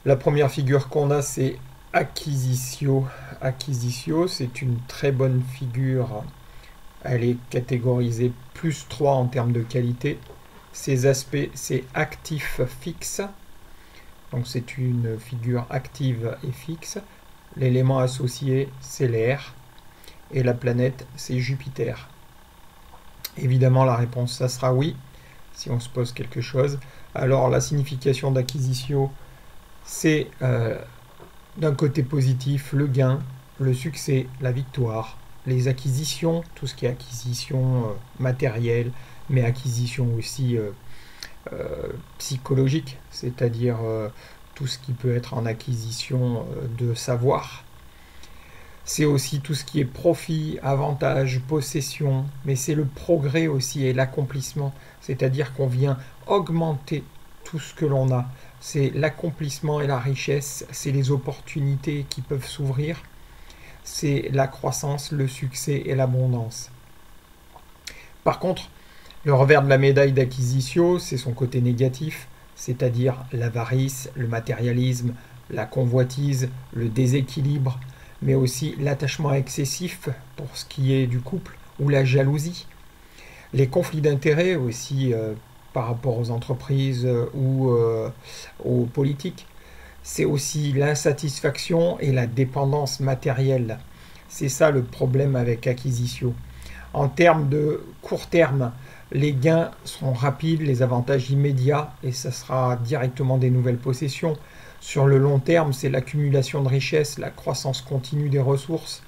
La première figure qu'on a, c'est Acquisitio. Acquisitio, c'est une très bonne figure. Elle est catégorisée +3 en termes de qualité. Ses aspects, c'est actif fixe. Donc c'est une figure active et fixe. L'élément associé, c'est l'air. Et la planète, c'est Jupiter. Évidemment, la réponse, ça sera oui, si on se pose quelque chose. Alors, la signification d'acquisitio, c'est d'un côté positif, le gain, le succès, la victoire, les acquisitions, tout ce qui est acquisition matérielle, mais acquisition aussi psychologique, c'est-à-dire tout ce qui peut être en acquisition de savoir. C'est aussi tout ce qui est profit, avantage, possession, mais c'est le progrès aussi et l'accomplissement, c'est-à-dire qu'on vient augmenter tout ce que l'on a. C'est l'accomplissement et la richesse, c'est les opportunités qui peuvent s'ouvrir, c'est la croissance, le succès et l'abondance. Par contre, le revers de la médaille d'acquisitio, c'est son côté négatif, c'est-à-dire l'avarice, le matérialisme, la convoitise, le déséquilibre, mais aussi l'attachement excessif pour ce qui est du couple, ou la jalousie. Les conflits d'intérêts aussi par rapport aux entreprises ou aux politiques. C'est aussi l'insatisfaction et la dépendance matérielle. C'est ça le problème avec acquisitio. En termes de court terme, les gains seront rapides, les avantages immédiats, et ça sera directement des nouvelles possessions. Sur le long terme, c'est l'accumulation de richesses, la croissance continue des ressources,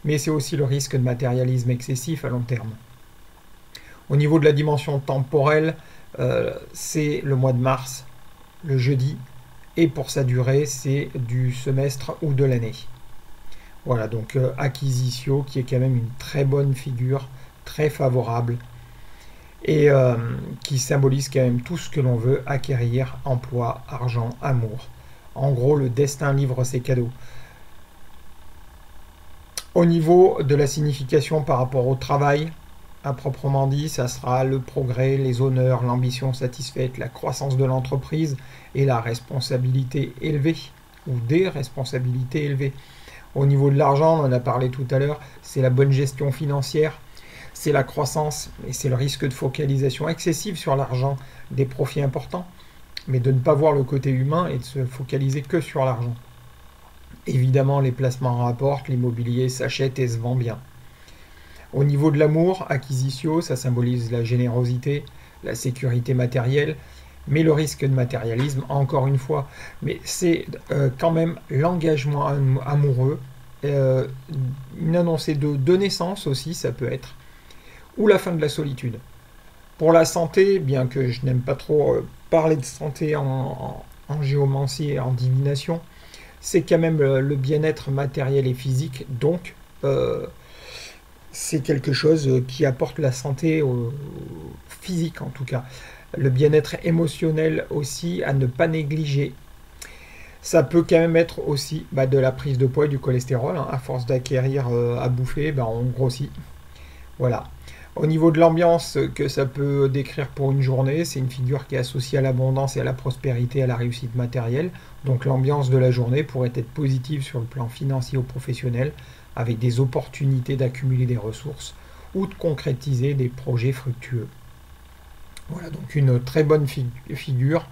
mais c'est aussi le risque de matérialisme excessif à long terme. Au niveau de la dimension temporelle, c'est le mois de mars, le jeudi, et pour sa durée, c'est du semestre ou de l'année. Voilà, donc acquisitio, qui est quand même une très bonne figure, très favorable, et qui symbolise quand même tout ce que l'on veut acquérir, emploi, argent, amour. En gros, le destin livre ses cadeaux. Au niveau de la signification par rapport au travail, à proprement dit, ça sera le progrès, les honneurs, l'ambition satisfaite, la croissance de l'entreprise et la responsabilité élevée, ou des responsabilités élevées. Au niveau de l'argent, on en a parlé tout à l'heure, c'est la bonne gestion financière, c'est la croissance, et c'est le risque de focalisation excessive sur l'argent, des profits importants, mais de ne pas voir le côté humain et de se focaliser que sur l'argent. Évidemment, les placements rapportent, l'immobilier s'achète et se vend bien. Au niveau de l'amour, acquisitio, ça symbolise la générosité, la sécurité matérielle, mais le risque de matérialisme, encore une fois. Mais c'est quand même l'engagement amoureux, une annoncée de naissance aussi, ça peut être, ou la fin de la solitude. Pour la santé, bien que je n'aime pas trop parler de santé en géomancie et en divination, c'est quand même le bien-être matériel et physique, donc c'est quelque chose qui apporte la santé physique en tout cas. Le bien-être émotionnel aussi à ne pas négliger. Ça peut quand même être aussi de la prise de poids et du cholestérol. Hein. À force d'acquérir à bouffer, on grossit. Voilà. Au niveau de l'ambiance que ça peut décrire pour une journée, c'est une figure qui est associée à l'abondance et à la prospérité, à la réussite matérielle. Donc l'ambiance de la journée pourrait être positive sur le plan financier ou professionnel, avec des opportunités d'accumuler des ressources ou de concrétiser des projets fructueux. Voilà, donc une très bonne figure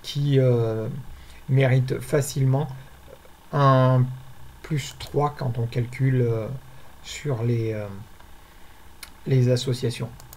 qui mérite facilement un +3 quand on calcule sur les associations.